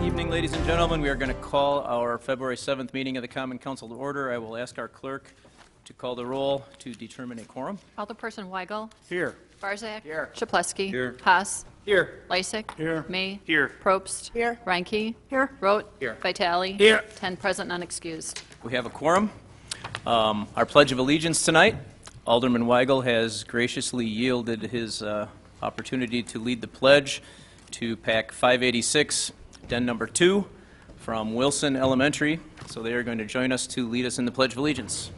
evening, ladies and gentlemen. We are going to call our February 7th meeting of the Common Council to order. I will ask our clerk to call the roll to determine a quorum. Alderperson Weigel. Here. Barzak. Here. Shaplesky. Here. Haas. Here. Lysick. Here. May. Here. Probst. Here. Reinke. Here. Rote. Here. Vitale. Here. 10 present, none excused. We have a quorum. Our Pledge of Allegiance tonight. Alderman Weigel has graciously yielded his opportunity to lead the pledge to Pack 586, den number 2, from Wilson Elementary. So they are going to join us to lead us in the Pledge of Allegiance.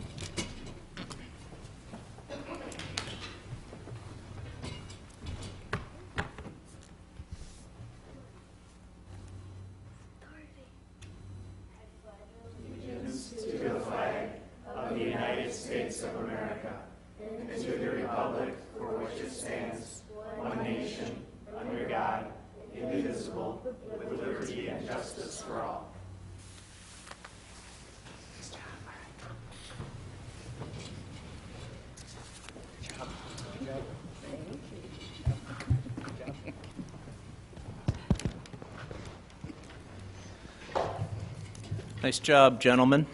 Nice job, gentlemen.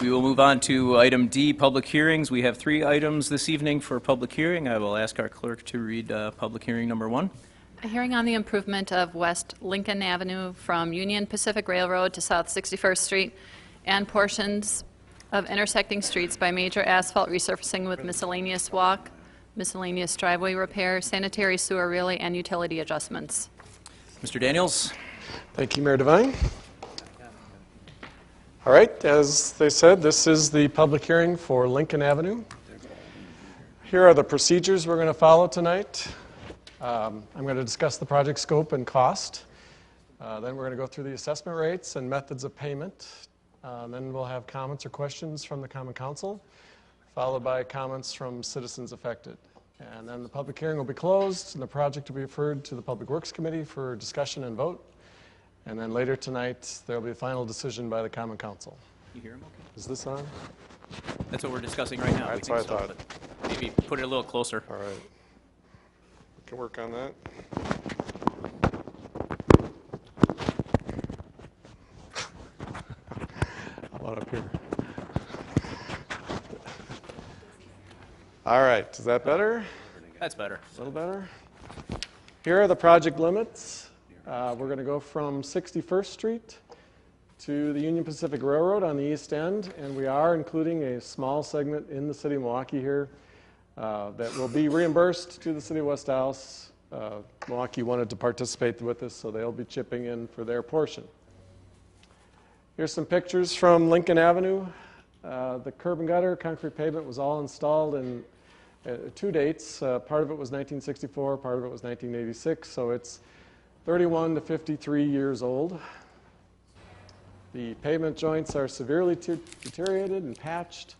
We will move on to item D, public hearings. We have 3 items this evening for public hearing. I will ask our clerk to read public hearing number 1. A hearing on the improvement of West Lincoln Avenue from Union Pacific Railroad to South 61st Street and portions of intersecting streets by major asphalt resurfacing with miscellaneous walk, miscellaneous driveway repair, sanitary sewer relay, and utility adjustments. Mr. Daniels. Thank you, Mayor Devine. All right, as they said, this is the public hearing for Lincoln Avenue. Here are the procedures we're going to follow tonight. I'm going to discuss the project scope and cost. Then we're going to go through the assessment rates and methods of payment. Then we'll have comments or questions from the Common Council, followed by comments from citizens affected. And then the public hearing will be closed, and the project will be referred to the Public Works Committee for discussion and vote. And then later tonight, there will be a final decision by the Common Council. You hear him okay? Is this on? That's what we're discussing right now. That's We what think I so, thought. but maybe put it a little closer. All right. We can work on that. How about up here? All right, is that better? That's better. A little better? Here are the project limits. We're going to go from 61st Street to the Union Pacific Railroad on the east end, and we are including a small segment in the city of Milwaukee here that will be reimbursed to the city of West Allis. Milwaukee wanted to participate with this, so they'll be chipping in for their portion. Here's some pictures from Lincoln Avenue. The curb and gutter, concrete pavement was all installed in 2 dates. Part of it was 1964, part of it was 1986, so it's 31 to 53 years old. The pavement joints are severely deteriorated and patched,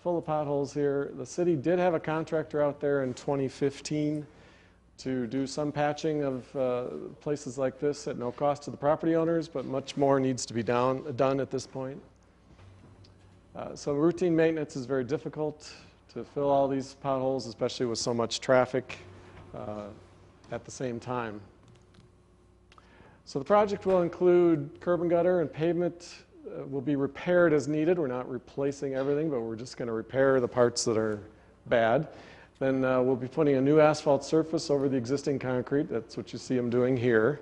full of potholes here. The city did have a contractor out there in 2015 to do some patching of places like this at no cost to the property owners, but much more needs to be done at this point. So routine maintenance is very difficult to fill all these potholes, especially with so much traffic at the same time. So the project will include curb and gutter, and pavement will be repaired as needed. We're not replacing everything, but we're just going to repair the parts that are bad. Then we'll be putting a new asphalt surface over the existing concrete. That's what you see them doing here.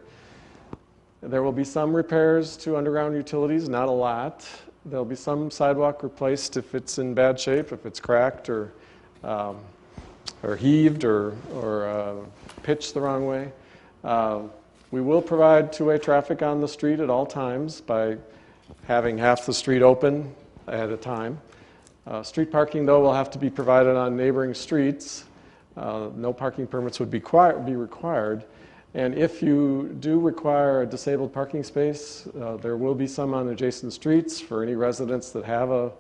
There will be some repairs to underground utilities, not a lot. There'll be some sidewalk replaced if it's in bad shape, if it's cracked or heaved or pitched the wrong way. We will provide two-way traffic on the street at all times by having half the street open at a time. Street parking, though, will have to be provided on neighboring streets. No parking permits would be required. And if you do require a disabled parking space, there will be some on adjacent streets for any residents that have a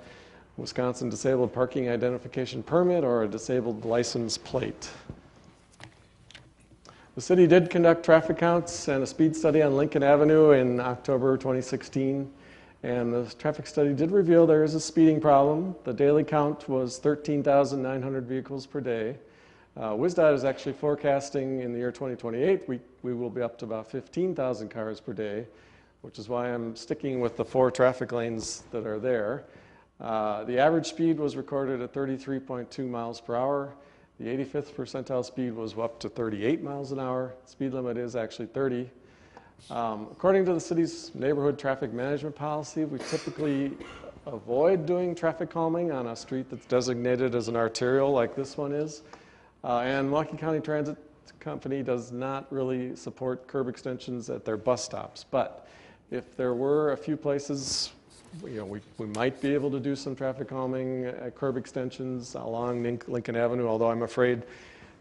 Wisconsin Disabled Parking Identification Permit or a disabled license plate. The city did conduct traffic counts and a speed study on Lincoln Avenue in October 2016, and the traffic study did reveal there is a speeding problem. The daily count was 13,900 vehicles per day. WSDOT is actually forecasting in the year 2028, we will be up to about 15,000 cars per day, which is why I'm sticking with the 4 traffic lanes that are there. The average speed was recorded at 33.2 miles per hour. The 85th percentile speed was up to 38 miles an hour. Speed limit is actually 30. According to the city's neighborhood traffic management policy, we typically avoid doing traffic calming on a street that's designated as an arterial like this one is. And Milwaukee County Transit Company does not really support curb extensions at their bus stops. But if there were a few places, we might be able to do some traffic calming at curb extensions along Lincoln Avenue, although I'm afraid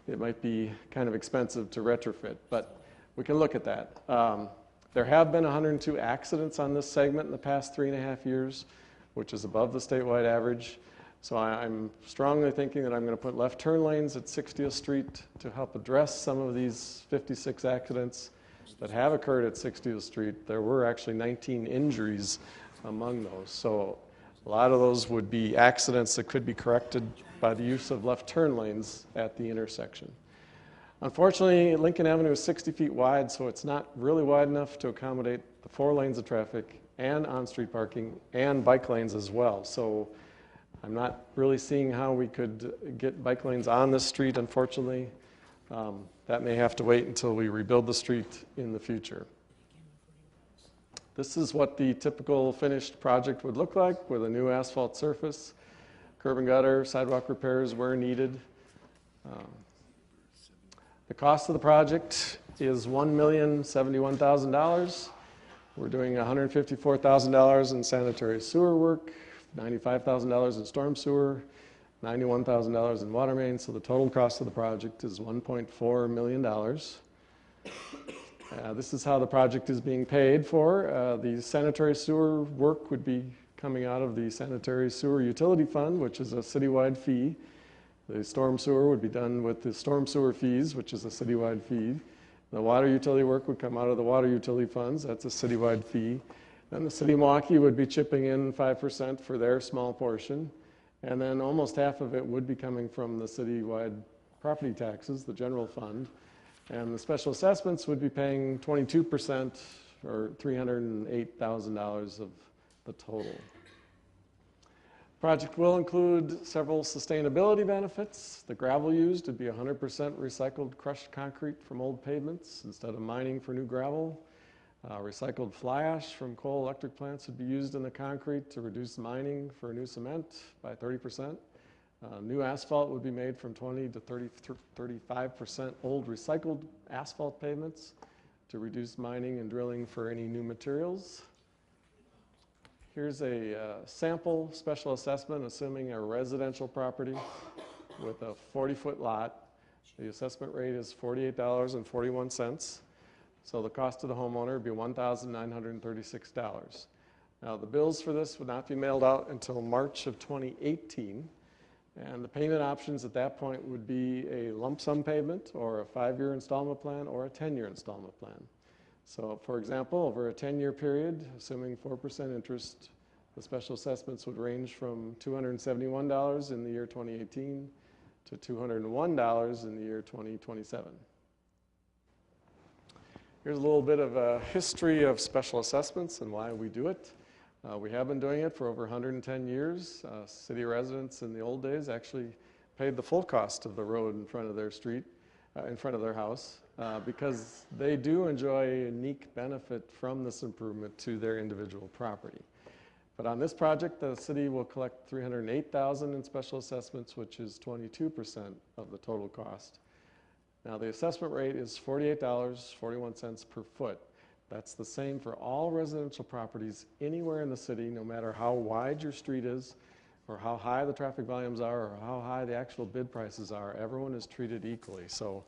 it might be kind of expensive to retrofit. But we can look at that. There have been 102 accidents on this segment in the past 3.5 years, which is above the statewide average. So I'm strongly thinking that I'm going to put left turn lanes at 60th Street to help address some of these 56 accidents that have occurred at 60th Street. There were actually 19 injuries among those. So a lot of those would be accidents that could be corrected by the use of left turn lanes at the intersection. Unfortunately, Lincoln Avenue is 60 feet wide, so it's not really wide enough to accommodate the 4 lanes of traffic and on-street parking and bike lanes as well. So I'm not really seeing how we could get bike lanes on this street, unfortunately. That may have to wait until we rebuild the street in the future. This is what the typical finished project would look like with a new asphalt surface, curb and gutter, sidewalk repairs where needed. The cost of the project is $1,071,000. We're doing $154,000 in sanitary sewer work, $95,000 in storm sewer, $91,000 in water main, so the total cost of the project is $1.4 million. This is how the project is being paid for. The sanitary sewer work would be coming out of the Sanitary Sewer Utility Fund, which is a citywide fee. The storm sewer would be done with the storm sewer fees, which is a citywide fee. The water utility work would come out of the water utility funds. That's a citywide fee. And the city of Milwaukee would be chipping in 5% for their small portion. And then almost half of it would be coming from the citywide property taxes, the general fund. And the special assessments would be paying 22% or $308,000 of the total. The project will include several sustainability benefits. The gravel used would be 100% recycled crushed concrete from old pavements instead of mining for new gravel. Recycled fly ash from coal electric plants would be used in the concrete to reduce mining for new cement by 30%. New asphalt would be made from 20 to 35% old recycled asphalt pavements to reduce mining and drilling for any new materials. Here's a sample special assessment assuming a residential property with a 40-foot lot. The assessment rate is $48.41. So the cost to the homeowner would be $1,936. Now the bills for this would not be mailed out until March of 2018. And the payment options at that point would be a lump sum payment or a 5-year installment plan or a 10-year installment plan. So for example, over a 10-year period, assuming 4% interest, the special assessments would range from $271 in the year 2018 to $201 in the year 2027. Here's a little bit of a history of special assessments and why we do it. We have been doing it for over 110 years. City residents in the old days actually paid the full cost of the road in front of their street, in front of their house, because they do enjoy a unique benefit from this improvement to their individual property. But on this project, the city will collect $308,000 in special assessments, which is 22% of the total cost. Now the assessment rate is $48.41 per foot. That's the same for all residential properties anywhere in the city, no matter how wide your street is, or how high the traffic volumes are, or how high the actual bid prices are. Everyone is treated equally. So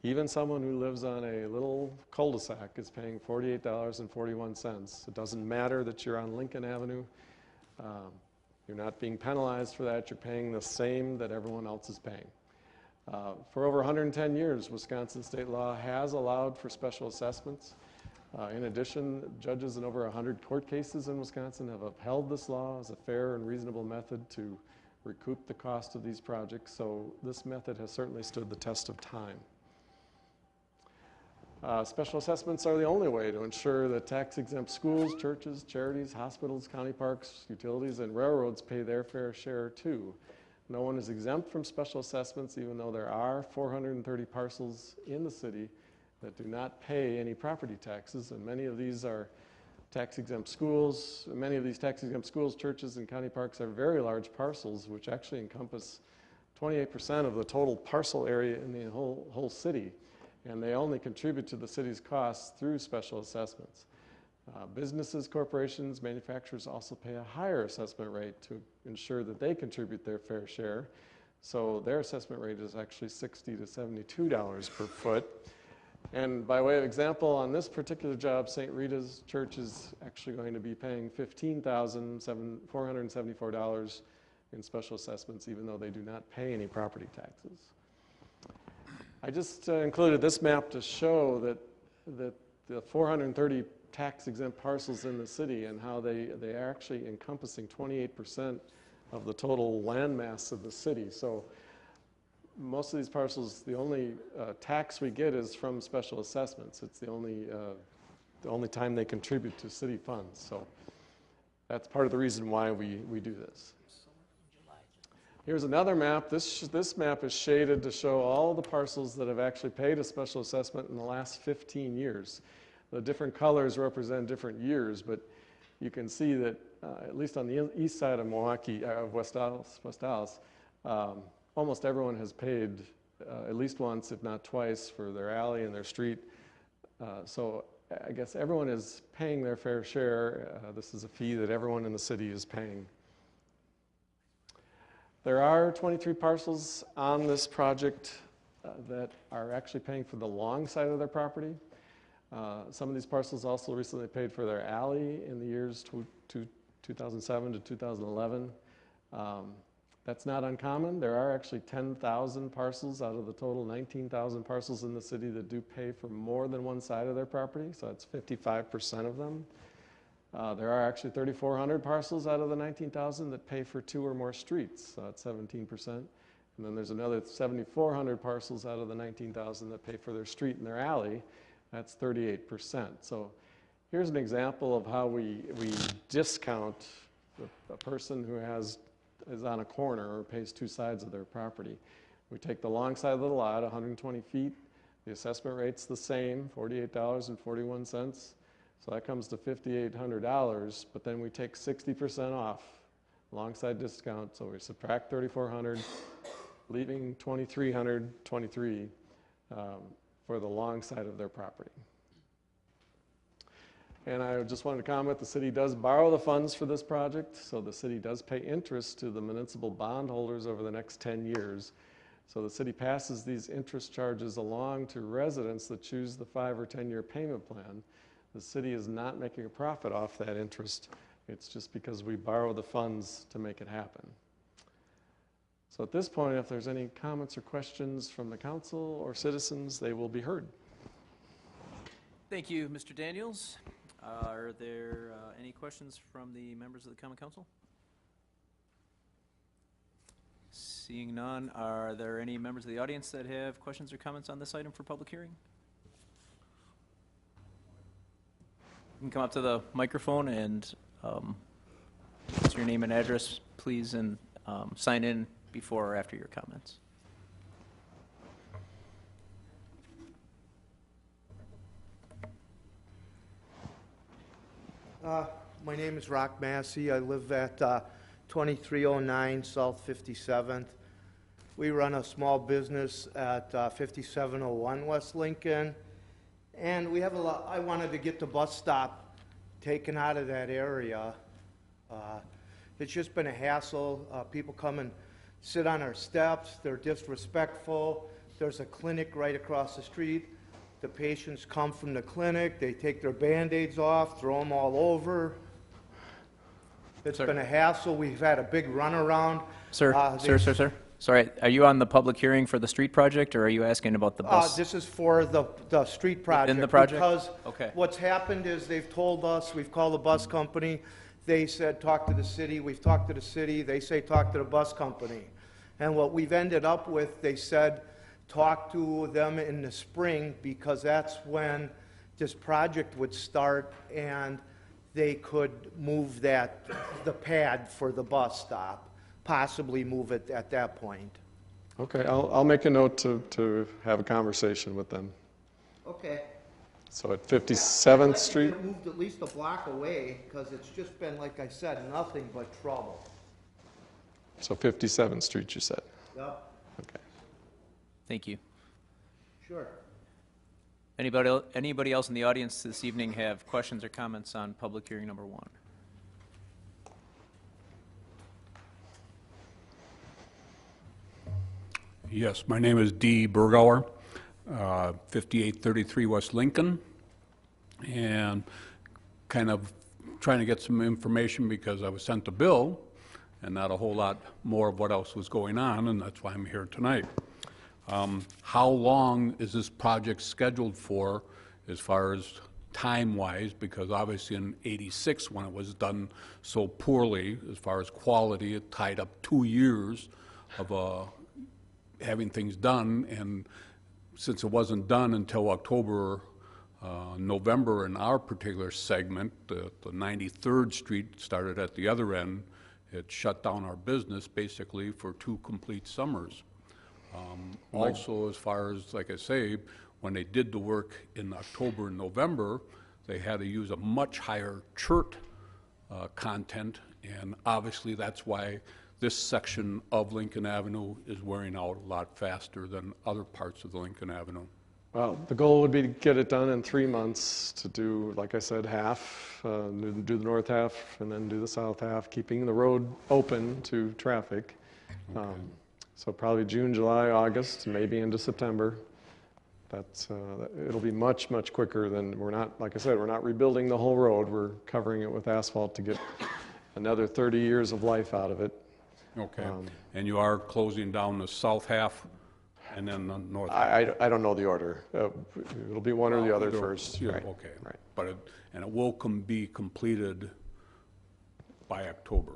even someone who lives on a little cul-de-sac is paying $48.41. It doesn't matter that you're on Lincoln Avenue. You're not being penalized for that. You're paying the same that everyone else is paying. For over 110 years, Wisconsin state law has allowed for special assessments. In addition, judges in over 100 court cases in Wisconsin have upheld this law as a fair and reasonable method to recoup the cost of these projects, so this method has certainly stood the test of time. Special assessments are the only way to ensure that tax-exempt schools, churches, charities, hospitals, county parks, utilities, and railroads pay their fair share too. No one is exempt from special assessments, even though there are 430 parcels in the city that do not pay any property taxes, and many of these are tax-exempt schools. Many of these tax-exempt schools, churches, and county parks are very large parcels, which actually encompass 28% of the total parcel area in the whole city, and they only contribute to the city's costs through special assessments. Businesses, corporations, manufacturers also pay a higher assessment rate to ensure that they contribute their fair share. So their assessment rate is actually $60 to $72 per foot. And by way of example, on this particular job, St. Rita's Church is actually going to be paying $15,474 in special assessments, even though they do not pay any property taxes. I just included this map to show that the 430 tax-exempt parcels in the city and how they are actually encompassing 28% of the total land mass of the city. So most of these parcels, the only tax we get is from special assessments. It's the only time they contribute to city funds. So that's part of the reason why we do this. Here's another map. This map is shaded to show all the parcels that have actually paid a special assessment in the last 15 years. The different colors represent different years, but you can see that at least on the east side of Milwaukee, West Allis, almost everyone has paid at least once, if not twice, for their alley and their street. So I guess everyone is paying their fair share. This is a fee that everyone in the city is paying. There are 23 parcels on this project that are actually paying for the long side of their property. Some of these parcels also recently paid for their alley in the years 2007 to 2011. That's not uncommon. There are actually 10,000 parcels out of the total 19,000 parcels in the city that do pay for more than one side of their property, so that's 55% of them. There are actually 3,400 parcels out of the 19,000 that pay for 2 or more streets, so that's 17%. And then there's another 7,400 parcels out of the 19,000 that pay for their street and their alley. That's 38%. So here's an example of how we discount a person who is on a corner or pays 2 sides of their property. We take the long side of the lot, 120 feet. The assessment rate's the same, $48.41. So that comes to $5,800, but then we take 60% off, alongside discount, so we subtract $3,400, leaving $2,323 for the long side of their property. And I just wanted to comment, the city does borrow the funds for this project, so the city does pay interest to the municipal bondholders over the next 10 years. So the city passes these interest charges along to residents that choose the 5 or 10-year payment plan. The city is not making a profit off that interest. It's just because we borrow the funds to make it happen. So at this point, if there's any comments or questions from the council or citizens, they will be heard. Thank you, Mr. Daniels. Are there any questions from the members of the Common Council? Seeing none, are there any members of the audience that have questions or comments on this item for public hearing? You can come up to the microphone and what's your name and address, please, and sign in before or after your comments. My name is Rock Massey. I live at 2309 South 57th. We run a small business at 5701 West Lincoln. And we have a lot. I wanted to get the bus stop taken out of that area. It's just been a hassle. People come and sit on our steps. They're disrespectful. There's a clinic right across the street. The patients come from the clinic. They take their Band-Aids off, throw them all over. It's been a hassle. We've had a big runaround. Sir, sir. Sorry, are you on the public hearing for the street project, or are you asking about the bus? This is for the street project. In the project? Because okay. What's happened is they've told us, we've called the bus company, They said, talk to the city. We've talked to the city. They say, talk to the bus company. And what we've ended up with, they said, talk to them in the spring because that's when this project would start and they could move the pad for the bus stop, possibly move it at that point. Okay, I'll make a note to have a conversation with them. Okay. So at 57th Street, It moved at least a block away, because it's just been, like I said, nothing but trouble. so 57th Street, you said? Yep, Okay. Thank you. sure. Anybody else in the audience this evening have questions or comments on public hearing number 1? Yes, my name is D. Burgauer, 5833 West Lincoln, and kind of trying to get some information because I was sent a bill and not a whole lot more of what else was going on, and that's why I'm here tonight. How long is this project scheduled for as far as time-wise? Because obviously in '86, when it was done so poorly as far as quality, it tied up 2 years of having things done, and since it wasn't done until October, November in our particular segment, the 93rd Street started at the other end, it shut down our business basically for 2 complete summers. Also, as far as, like I say, when they did the work in October and November, they had to use a much higher chert content, and obviously that's why this section of Lincoln Avenue is wearing out a lot faster than other parts of the Lincoln Avenue. Well, the goal would be to get it done in 3 months, to do, like I said, half, do the north half, and then do the south half, keeping the road open to traffic. So probably June, July, August, maybe into September. It'll be much, much quicker than, we're not, like I said, we're not rebuilding the whole road. We're covering it with asphalt to get another 30 years of life out of it. Okay, and you are closing down the south half and then the north half? I don't know the order. It'll be one or the other first. Yeah, Right. okay. Right. But it will be completed by October?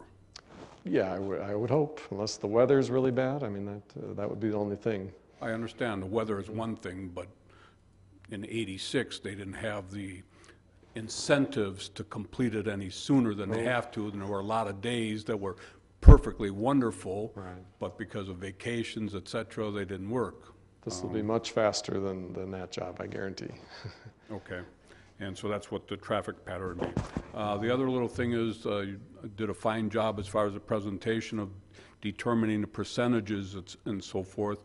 Yeah, I would hope, unless the weather's really bad. I mean, that would be the only thing. I understand the weather is one thing, but in '86, they didn't have the incentives to complete it any sooner than they have to, and there were a lot of days that were perfectly wonderful, Right. but because of vacations, et cetera, they didn't work. This will be much faster than that job, I guarantee. Okay, and so that's what the traffic pattern would be. The other little thing is, you did a fine job as far as the presentation of determining the percentages and so forth,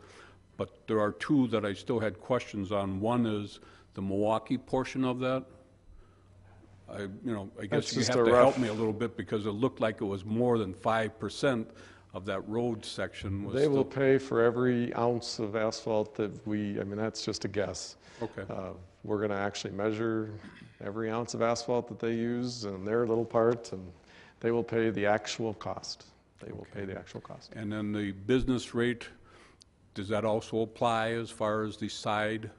but there are 2 that I still had questions on. One is the Milwaukee portion of that. I guess That's you just have a to help rough- me a little bit because it looked like it was more than 5% of that road section was They will still. pay for every ounce of asphalt that I mean, that's just a guess. Okay. We're going to actually measure every ounce of asphalt that they use and their little part, and they will pay the actual cost. They will pay the actual cost. And then the business rate, does that also apply as far as the side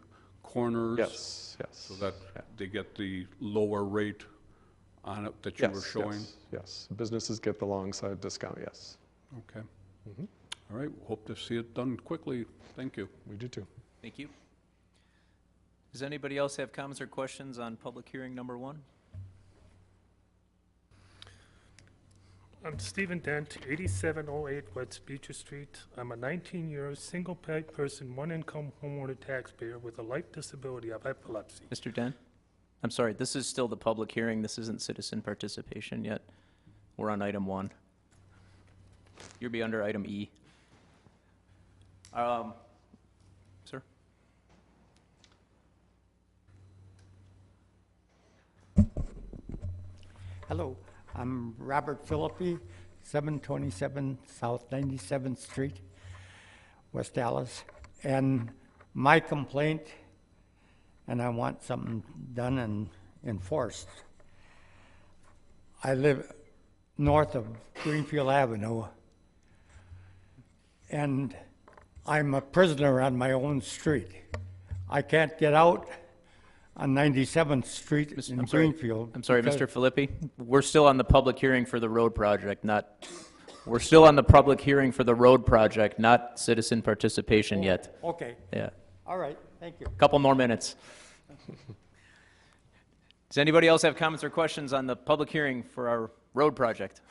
corners? Yes, yes. So that they get the lower rate on it that you were Yes, showing? yes, yes. Businesses get the long side discount, yes. Okay. All right, hope to see it done quickly. Thank you. We do too. Thank you. Does anybody else have comments or questions on public hearing number 1? I'm Stephen Dent, 8708 West Beecher Street. I'm a 19-year, single-paid person, one-income homeowner taxpayer with a life disability of epilepsy. Mr. Dent? I'm sorry, this is still the public hearing. This isn't citizen participation yet. We're on item 1. You'll be under item E. Sir? Hello, I'm Robert Philippi, 727 South 97th Street, West Dallas. And my complaint, and I want something done and enforced. I live north of Greenfield Avenue, and I'm a prisoner on my own street. I can't get out. on 97th Street in I'm sorry. Greenfield. I'm sorry, because- Mr. Filippi. We're still on the public hearing for the road project, we're still on the public hearing for the road project, not citizen participation yet. Okay, Yeah. all right, thank you. Couple more minutes. Does anybody else have comments or questions on the public hearing for our road project?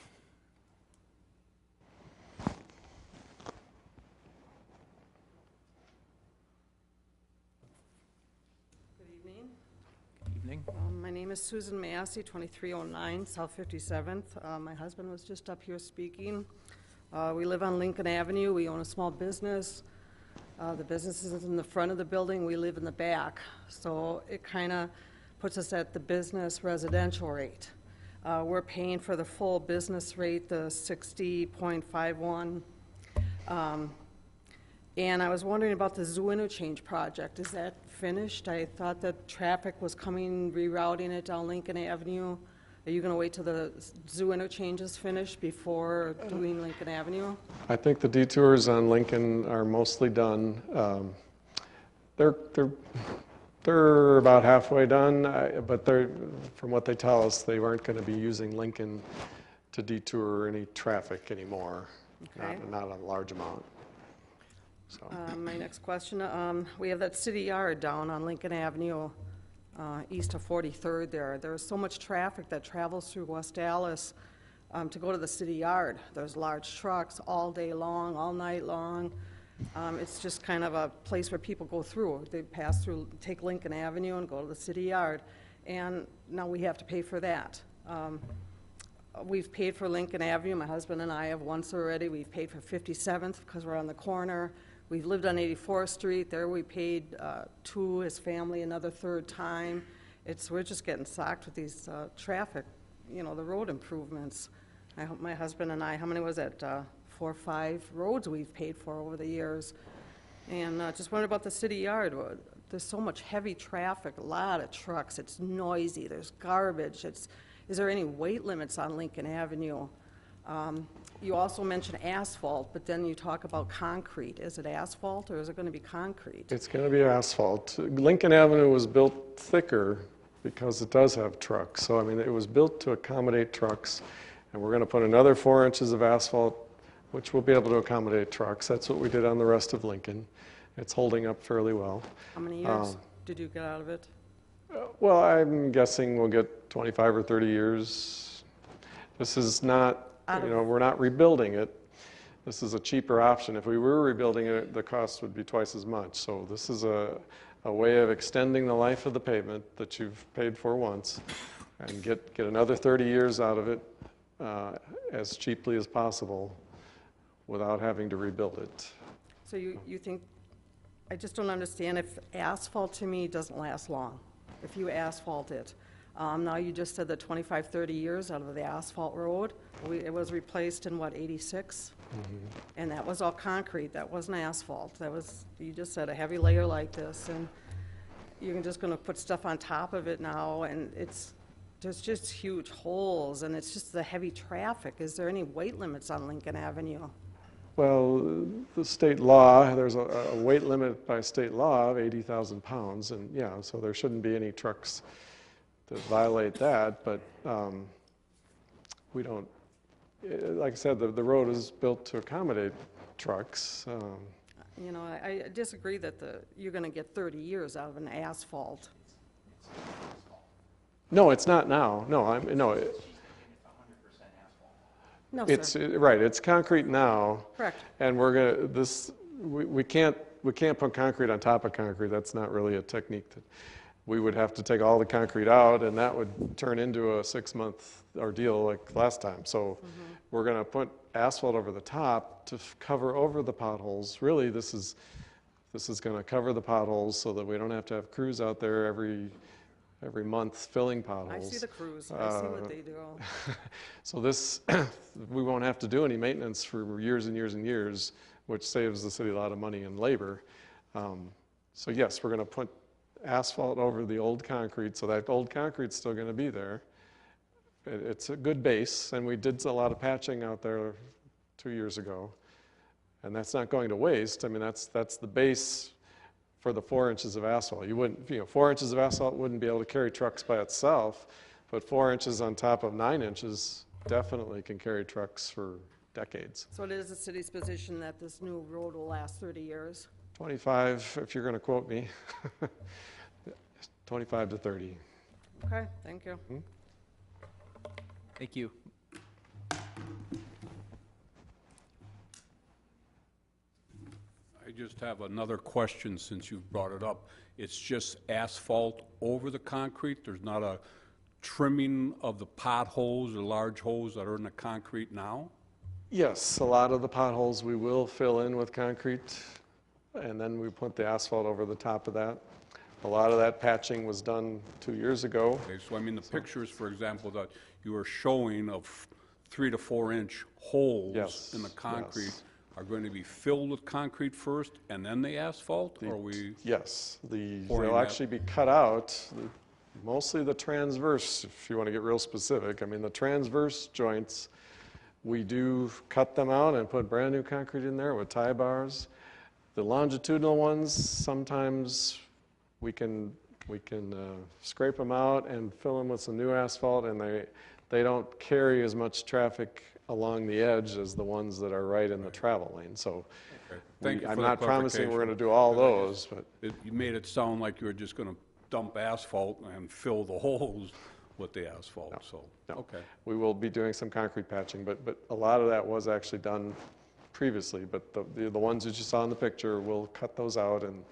Good evening. Evening. My name is Susan Massey, 2309 South 57th. My husband was just up here speaking. We live on Lincoln Avenue. We own a small business. The business is in the front of the building. We live in the back. So it kind of puts us at the business residential rate. We're paying for the full business rate, the 60.51. And I was wondering about the zoo interchange project. Is that finished? I thought that traffic was coming, rerouting it down Lincoln Avenue. Are you going to wait till the zoo interchange is finished before doing Lincoln Avenue? I think the detours on Lincoln are mostly done. They're about halfway done, but from what they tell us, they weren't going to be using Lincoln to detour any traffic anymore, Okay. not a large amount. So. My next question, we have that city yard down on Lincoln Avenue, east of 43rd there. There's so much traffic that travels through West Dallas to go to the city yard. There's large trucks all day long, all night long. It's just kind of a place where people go through. They pass through, take Lincoln Avenue and go to the city yard. And now we have to pay for that. We've paid for Lincoln Avenue. My husband and I have once already. We've paid for 57th because we're on the corner. We've lived on 84th Street. There we paid to his family another third time. We're just getting socked with these traffic, the road improvements. I hope my husband and I, how many was that? 4 or 5 roads we've paid for over the years. And just wondered about the city yard. There's so much heavy traffic, a lot of trucks. It's noisy. There's garbage. Is there any weight limits on Lincoln Avenue? You also mentioned asphalt, but then you talk about concrete. Is it asphalt or is it going to be concrete? It's going to be asphalt. Lincoln Avenue was built thicker because it does have trucks. So, I mean, it was built to accommodate trucks, and we're going to put another 4 inches of asphalt, which will be able to accommodate trucks. That's what we did on the rest of Lincoln. It's holding up fairly well. How many years did you get out of it? Well, I'm guessing we'll get 25 or 30 years. This is not, we're not rebuilding it. This is a cheaper option. If we were rebuilding it, the cost would be twice as much. So this is a way of extending the life of the pavement that you've paid for once and get another 30 years out of it as cheaply as possible without having to rebuild it. So you think, I just don't understand if asphalt to me doesn't last long. If you asphalt it. Now you just said that 25, 30 years out of the asphalt road. It was replaced in what, 86? Mm-hmm. And that was all concrete. That wasn't asphalt. That was, you just said, a heavy layer like this. And you're just going to put stuff on top of it now. And there's just huge holes. And it's just the heavy traffic. Is there any weight limits on Lincoln Avenue? Well, the state law, there's a weight limit by state law of 80,000 pounds, and yeah, so there shouldn't be any trucks that violate that, but we don't, like I said, the road is built to accommodate trucks. I disagree that you're going to get 30 years out of an asphalt. No, it's not now. No, No, it's sir. right. It's concrete now. Correct. And we're gonna we can't put concrete on top of concrete. That's not really a technique that we would have to take all the concrete out, and that would turn into a 6-month ordeal like last time. So we're gonna put asphalt over the top to cover over the potholes. Really, this is gonna cover the potholes so that we don't have to have crews out there every month filling potholes. I see the crews. I see what they do. So this, we won't have to do any maintenance for years and years and years, which saves the city a lot of money and labor. So yes, we're going to put asphalt over the old concrete, so that old concrete's still going to be there. It's a good base, and we did a lot of patching out there 2 years ago, and that's not going to waste. I mean, that's the base for the 4 inches of asphalt. You wouldn't, 4 inches of asphalt wouldn't be able to carry trucks by itself, but 4 inches on top of 9 inches definitely can carry trucks for decades. So it is the city's position that this new road will last 30 years? 25, if you're going to quote me. 25 to 30. Okay, thank you. Thank you. I just have another question since you brought it up. It's just asphalt over the concrete? There's not a trimming of the potholes or large holes that are in the concrete now? Yes, a lot of the potholes we will fill in with concrete, and then we put the asphalt over the top of that. A lot of that patching was done 2 years ago. Okay, so I mean, the pictures, for example, that you were showing of 3 to 4 inch holes Yes, in the concrete yes. are going to be filled with concrete first and then the asphalt? Or we, Yes, pouring they'll that- actually be cut out, mostly the transverse, if you want to get real specific. I mean, the transverse joints, we do cut them out and put brand new concrete in there with tie bars. The longitudinal ones, sometimes we can scrape them out and fill them with some new asphalt, and they don't carry as much traffic along the edge as the ones that are right in the travel lane. So Thank you I'm for the not promising we're going to do clarification. all those, but you made it sound like you were just going to dump asphalt and fill the holes with the asphalt, so, no. okay. We will be doing some concrete patching, but a lot of that was actually done previously. But the ones that you saw in the picture, we'll cut those out and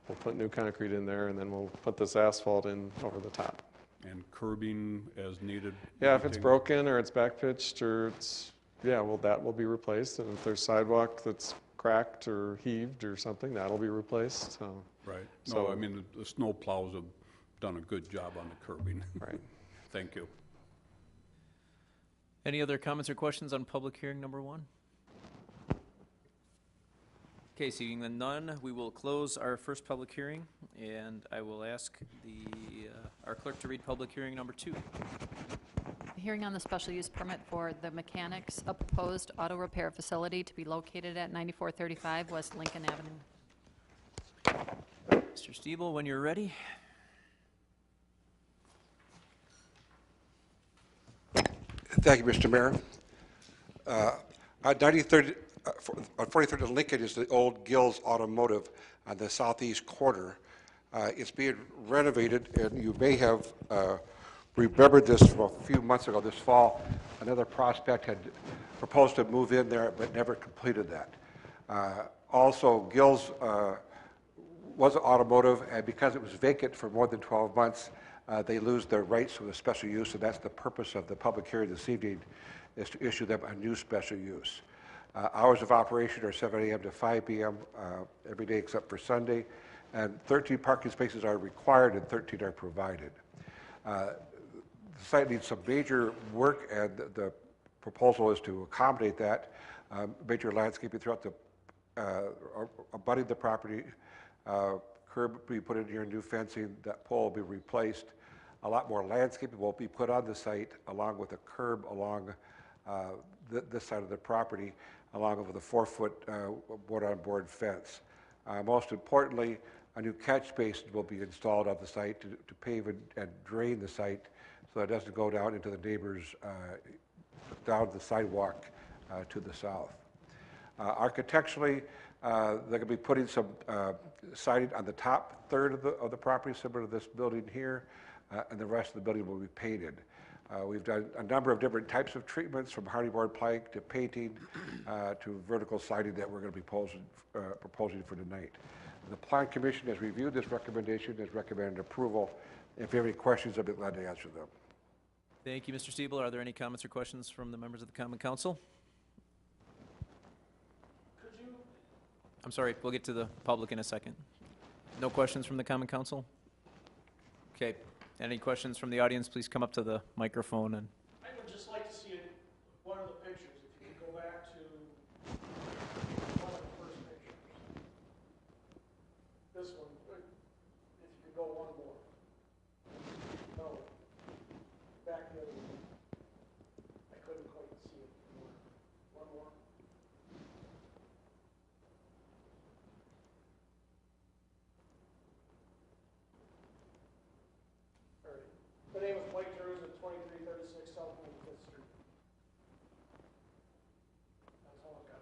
we'll put new concrete in there, and then we'll put this asphalt in over the top. And curbing as needed? Yeah, if it's anything? broken or it's back pitched or that will be replaced. And if there's sidewalk that's cracked or heaved or something, that'll be replaced. So, Right. No, So- I mean, the snow plows have done a good job on the curbing. right. Thank you. Any other comments or questions on public hearing number 1? Okay, seeing the none, we will close our first public hearing, and I will ask our clerk to read public hearing number 2. Hearing on the special use permit for the Mechanics, a proposed auto repair facility to be located at 9435 West Lincoln Avenue. Mr. Stiebel, when you're ready. Thank you, Mr. Mayor. On 93rd, on 43rd and Lincoln is the old Gills Automotive on the southeast corner. It's being renovated, and you may have remembered this from a few months ago, this fall. Another prospect had proposed to move in there, but never completed that. Also, Gills was automotive, and because it was vacant for more than 12 months, they lose their rights to the special use, and that's the purpose of the public hearing this evening, is to issue them a new special use. Hours of operation are 7 a.m. to 5 p.m. Every day except for Sunday, and 13 parking spaces are required and 13 are provided. The site needs some major work, and the proposal is to accommodate that. Major landscaping throughout the abutting the property, curb will be put in here, new fencing, that pole will be replaced. A lot more landscaping will be put on the site, along with a curb along this side of the property, along with a 4-foot board-on-board fence. Most importantly, a new catch basin will be installed on the site to pave and drain the site so that it doesn't go down into the neighbors, down the sidewalk to the south. Architecturally, they're going to be putting some siding on the top third of the property, similar to this building here, and the rest of the building will be painted. We've done a number of different types of treatments, from hardyboard plank to painting to vertical siding that we're going to be proposing for tonight. The Plan Commission has reviewed this recommendation, has recommended approval. If you have any questions, I'll be glad to answer them. Thank you, Mr. Stiebel. Are there any comments or questions from the members of the Common Council? I'm sorry, we'll get to the public in a second. No questions from the Common Council? Okay. Any questions from the audience, please come up to the microphone and. I would just like to see one of the pictures, if you could go back to one of the first pictures. This one, if you could go one more. No, back the other one. I couldn't quite see it before. One more.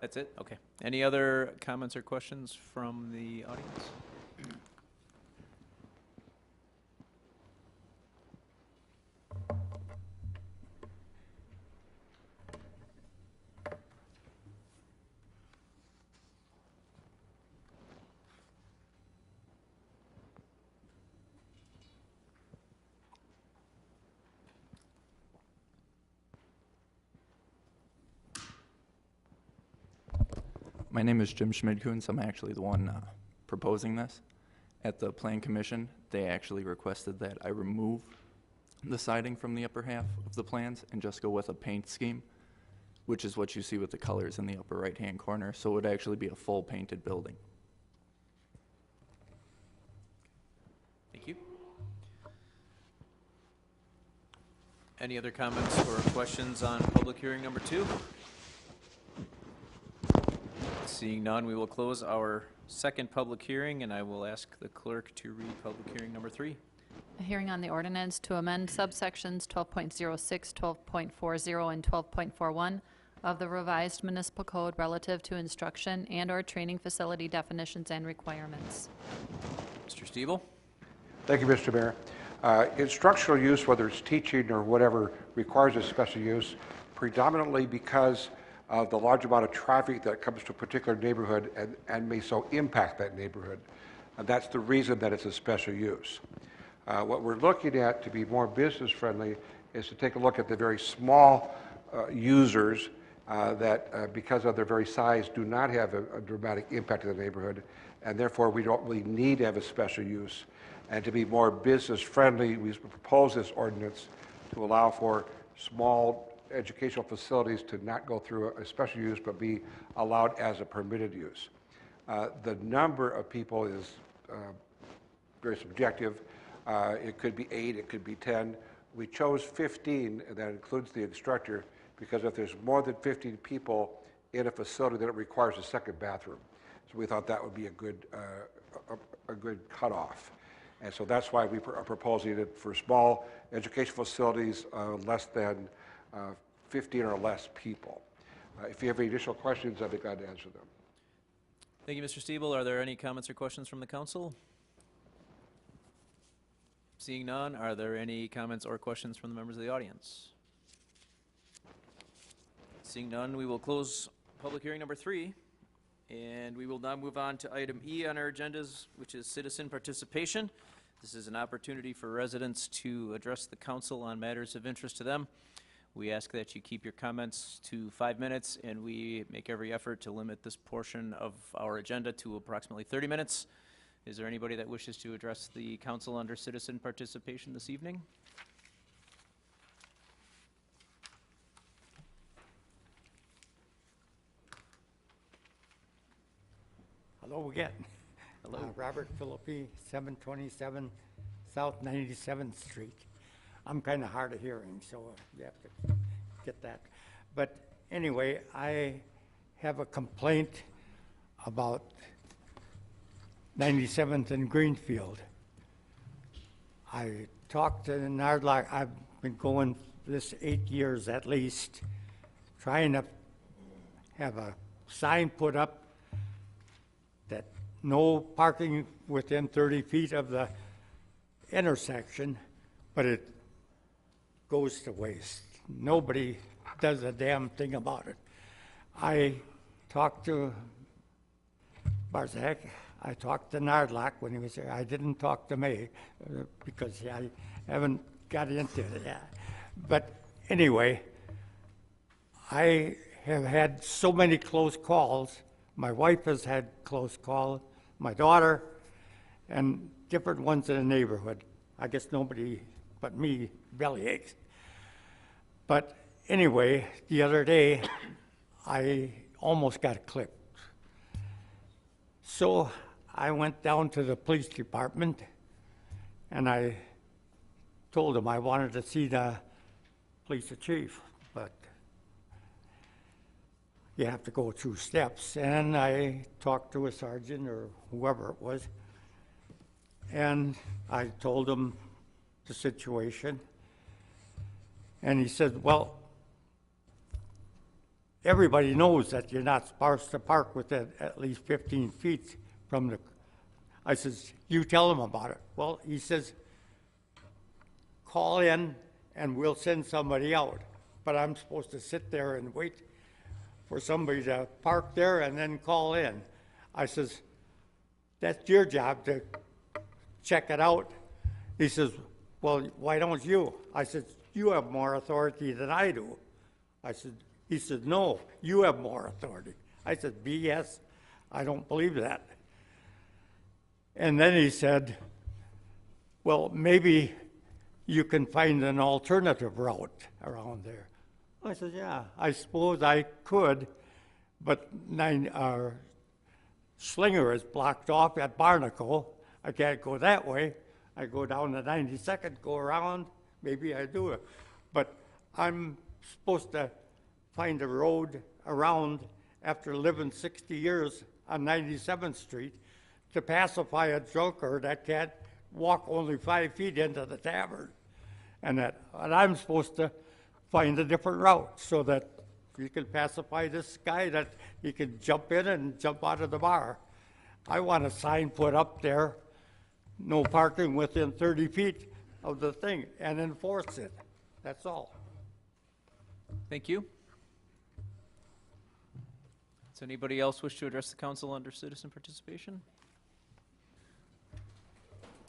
That's it? Okay. Any other comments or questions from the audience? My name is Jim Schmidkoons. I'm actually the one proposing this. At the Plan Commission, they actually requested that I remove the siding from the upper half of the plans and just go with a paint scheme, which is what you see with the colors in the upper right-hand corner. So it would actually be a full painted building. Thank you. Any other comments or questions on public hearing number 2? Seeing none, we will close our second public hearing, and I will ask the clerk to read public hearing number 3. A hearing on the ordinance to amend subsections 12.06, 12.40, and 12.41 of the revised municipal code relative to instruction and/or training facility definitions and requirements. Mr. Stiebel? Thank you, Mr. Mayor. Instructional use, whether it's teaching or whatever, requires a special use predominantly because of the large amount of traffic that comes to a particular neighborhood and may so impact that neighborhood. And that's the reason that it's a special use. What we're looking at to be more business friendly is to take a look at the very small users that because of their very size do not have a dramatic impact in the neighborhood, and therefore we don't really need to have a special use. And to be more business friendly, we propose this ordinance to allow for small educational facilities to not go through a special use but be allowed as a permitted use. The number of people is very subjective. It could be 8, it could be 10. We chose 15, and that includes the instructor, because if there's more than 15 people in a facility, then it requires a second bathroom. So we thought that would be a good cutoff. And so that's why we are proposing it for small education facilities less than 15 or less people. If you have any additional questions, I'd be glad to answer them. Thank you, Mr. Stiebel. Are there any comments or questions from the council? Seeing none, are there any comments or questions from the members of the audience? Seeing none, we will close public hearing number 3, and we will now move on to item E on our agendas, which is citizen participation. This is an opportunity for residents to address the council on matters of interest to them. We ask that you keep your comments to 5 minutes, and we make every effort to limit this portion of our agenda to approximately 30 minutes. Is there anybody that wishes to address the council under citizen participation this evening? Hello again. Hello. Robert Philippi, 727 South 97th Street. I'm kind of hard of hearing, so you have to get that. But anyway, I have a complaint about 97th and Greenfield. I talked to Nardlock. I've been going this 8 years at least, trying to have a sign put up that no parking within 30 feet of the intersection, but it goes to waste. Nobody does a damn thing about it. I talked to Barzak. I talked to Nardlock when he was there. I didn't talk to May because I haven't got into it yet. But anyway, I have had so many close calls. My wife has had close calls, my daughter, and different ones in the neighborhood. I guess nobody but me bellyaches. But anyway, the other day, I almost got clipped. So I went down to the police department and I told them I wanted to see the police chief, but you have to go through steps. And I talked to a sergeant or whoever it was, and I told him the situation. And he said, well, everybody knows that you're not supposed to park within at least 15 feet from the, I says, you tell him about it. Well, he says, call in and we'll send somebody out. But I'm supposed to sit there and wait for somebody to park there and then call in. I says, that's your job to check it out. He says, well, why don't you? I said, you have more authority than I do. He said, no, you have more authority. I said, BS, I don't believe that. And then he said, well, maybe you can find an alternative route around there. I said, yeah, I suppose I could, but Slinger is blocked off at Barnacle. I can't go that way. I go down the 92nd, go around, maybe I do it. But I'm supposed to find a road around after living 60 years on 97th Street to pacify a drunker that can't walk only 5 feet into the tavern. And I'm supposed to find a different route so that you can pacify this guy, that he can jump in and jump out of the bar. I want a sign put up there, no parking within 30 feet of the thing, and enforce it. That's all. Thank you. Does anybody else wish to address the council under citizen participation?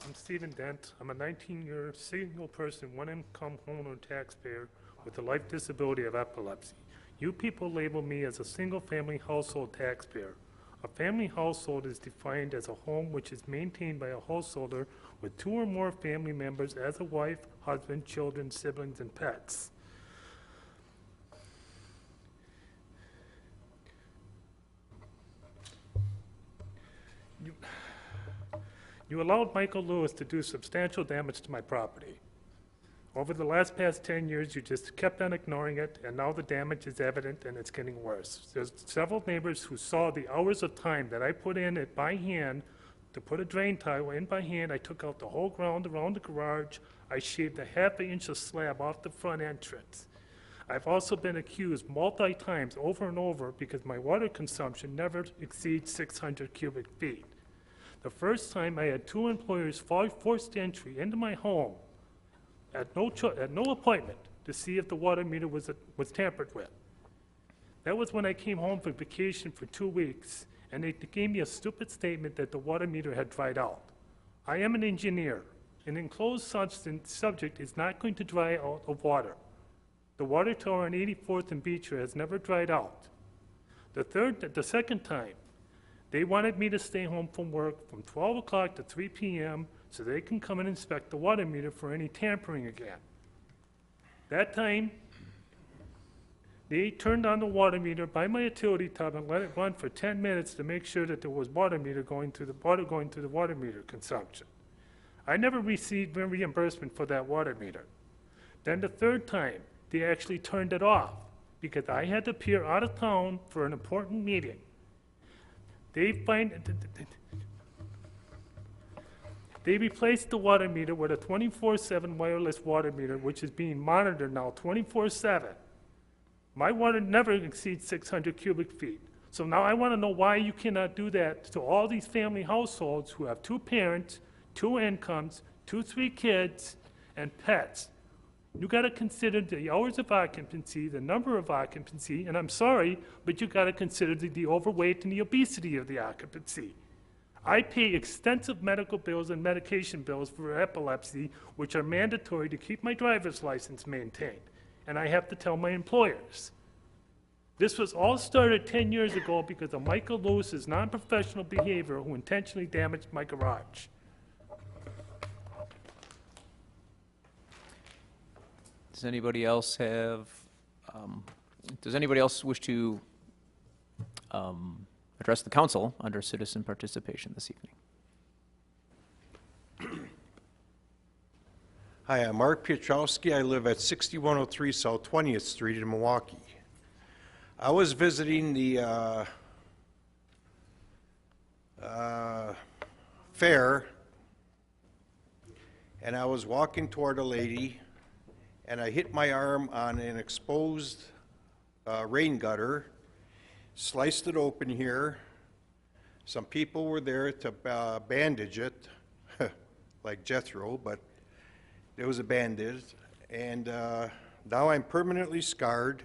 I'm Stephen Dent. I'm a 19-year single-person, one-income homeowner taxpayer with a life disability of epilepsy. You people label me as a single-family household taxpayer. A family household is defined as a home which is maintained by a householder with 2 or more family members as a wife, husband, children, siblings, and pets. You allowed Michael Lewis to do substantial damage to my property. Over the past 10 years, you just kept on ignoring it, and now the damage is evident and it's getting worse. There's several neighbors who saw the hours of time that I put in it by hand to put a drain tile in by hand. I took out the whole ground around the garage. I shaved a ½ inch of slab off the front entrance. I've also been accused multi-times over and over because my water consumption never exceeds 600 cubic feet. The first time I had 2 employers forced entry into my home at no appointment to see if the water meter was tampered with. That was when I came home for vacation for 2 weeks, and they gave me a stupid statement that the water meter had dried out. I am an engineer. An enclosed subject is not going to dry out of water. The water tower on 84th and Beecher has never dried out. The second time, they wanted me to stay home from work from 12 o'clock to 3 p.m. so they can come and inspect the water meter for any tampering again. That time, they turned on the water meter by my utility tub and let it run for 10 minutes to make sure that there was water going through the water meter consumption. I never received reimbursement for that water meter. Then the third time, they actually turned it off because I had to appear out of town for an important meeting. They replaced the water meter with a 24/7 wireless water meter, which is being monitored now 24/7. My water never exceeds 600 cubic feet. So now I want to know why you cannot do that to all these family households who have 2 parents, 2 incomes, 3 kids, and pets. You got to consider the hours of occupancy, the number of occupancy, and I'm sorry, but you got to consider the overweight and the obesity of the occupancy. I pay extensive medical bills and medication bills for epilepsy, which are mandatory to keep my driver's license maintained, and I have to tell my employers. This was all started 10 years ago because of Michael Lewis's non-professional behavior who intentionally damaged my garage. Does anybody else wish to address the council under citizen participation this evening? Hi, I'm Mark Piotrowski. I live at 6103 South 20th Street in Milwaukee. I was visiting the fair, and I was walking toward a lady, and I hit my arm on an exposed rain gutter, sliced it open here. Some people were there to bandage it, like Jethro, but it was a bandage. And now I'm permanently scarred.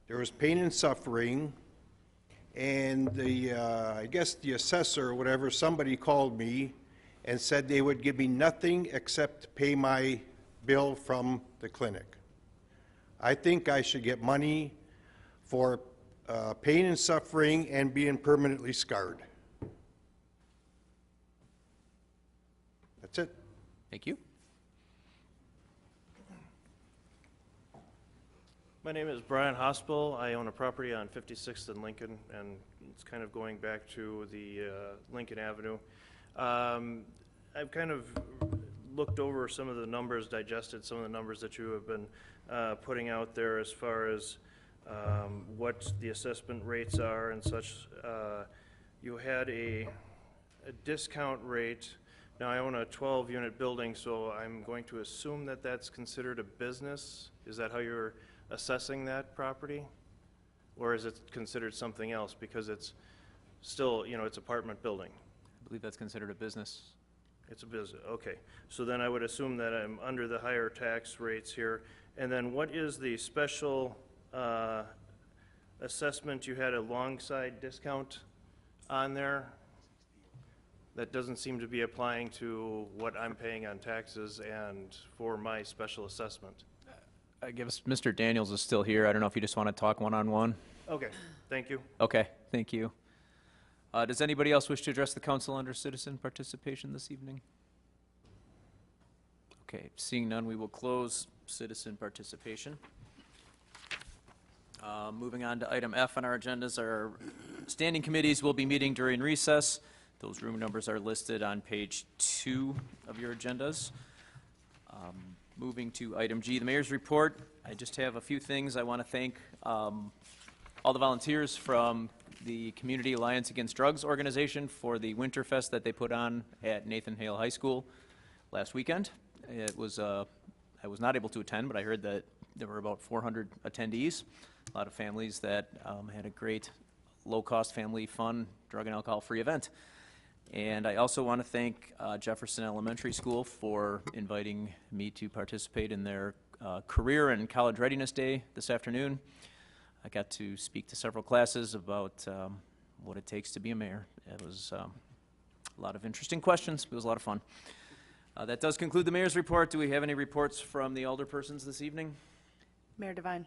There was pain and suffering. And I guess the assessor or whatever, somebody called me and said they would give me nothing except pay my bill from the clinic. I think I should get money for pain and suffering and being permanently scarred. That's it. Thank you. My name is Brian Hospital. I own a property on 56th and Lincoln, and it's kind of going back to the Lincoln Avenue. I've kind of looked over some of the numbers, digested some of the numbers that you have been putting out there as far as what the assessment rates are and such. You had a discount rate. Now, I own a 12-unit building, so I'm going to assume that that's considered a business. Is that how you're assessing that property? Or is it considered something else because it's still, you know, it's apartment building? I believe that's considered a business. It's a business, okay. So then I would assume that I'm under the higher tax rates here. And then what is the special assessment? You had a alongside discount on there? That doesn't seem to be applying to what I'm paying on taxes and for my special assessment. I guess Mr. Daniels is still here. I don't know if you just want to talk one-on-one. Okay, thank you. Okay, thank you. Does anybody else wish to address the council under citizen participation this evening? Okay, seeing none, we will close citizen participation. Moving on to item F on our agendas, our standing committees will be meeting during recess. Those room numbers are listed on page 2 of your agendas. Moving to item G, the mayor's report. I just have a few things. I want to thank all the volunteers from the Community Alliance Against Drugs organization for the Winterfest that they put on at Nathan Hale High School last weekend. It was, I was not able to attend, but I heard that there were about 400 attendees, a lot of families that had a great low-cost family fun drug and alcohol-free event. And I also want to thank Jefferson Elementary School for inviting me to participate in their Career and College Readiness Day this afternoon. I got to speak to several classes about what it takes to be a mayor. It was a lot of interesting questions. It was a lot of fun. That does conclude the mayor's report. Do we have any reports from the alderpersons this evening? Mayor Devine.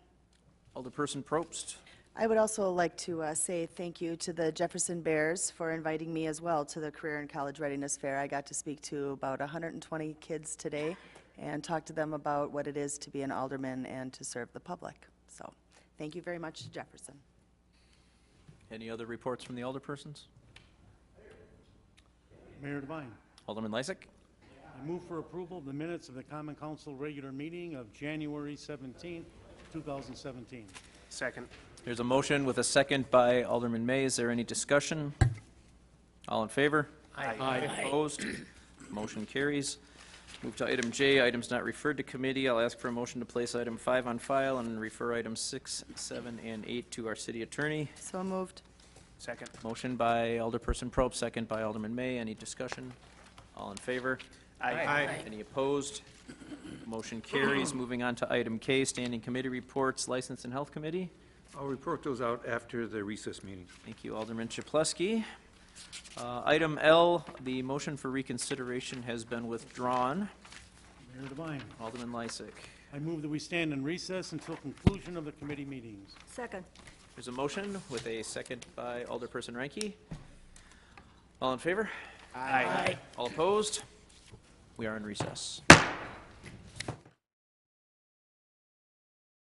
Alderperson Probst. I would also like to say thank you to the Jefferson Bears for inviting me as well to the Career and College Readiness Fair. I got to speak to about 120 kids today and talk to them about what it is to be an alderman and to serve the public. So thank you very much to Jefferson. Any other reports from the alderpersons? Mayor Devine. Alderman Lysick. I move for approval of the minutes of the Common Council regular meeting of January 17, 2017. Second. There's a motion with a second by Alderman May. Is there any discussion? All in favor? Aye. Opposed? Motion carries. Move to item J, items not referred to committee. I'll ask for a motion to place item 5 on file and refer items 6, 7, and 8 to our city attorney. So moved. Second. Motion by Alderperson Probst, second by Alderman May. Any discussion? All in favor? Aye. Any opposed? Motion carries. Moving on to item K, standing committee reports, License and Health Committee. I'll report those out after the recess meeting. Thank you, Alderman Chaplesky. Item L, the motion for reconsideration has been withdrawn. Mayor Devine. Alderman Lysick. I move that we stand in recess until conclusion of the committee meetings. Second. There's a motion with a second by Alderperson Reinke. All in favor? Aye. All opposed? We are in recess.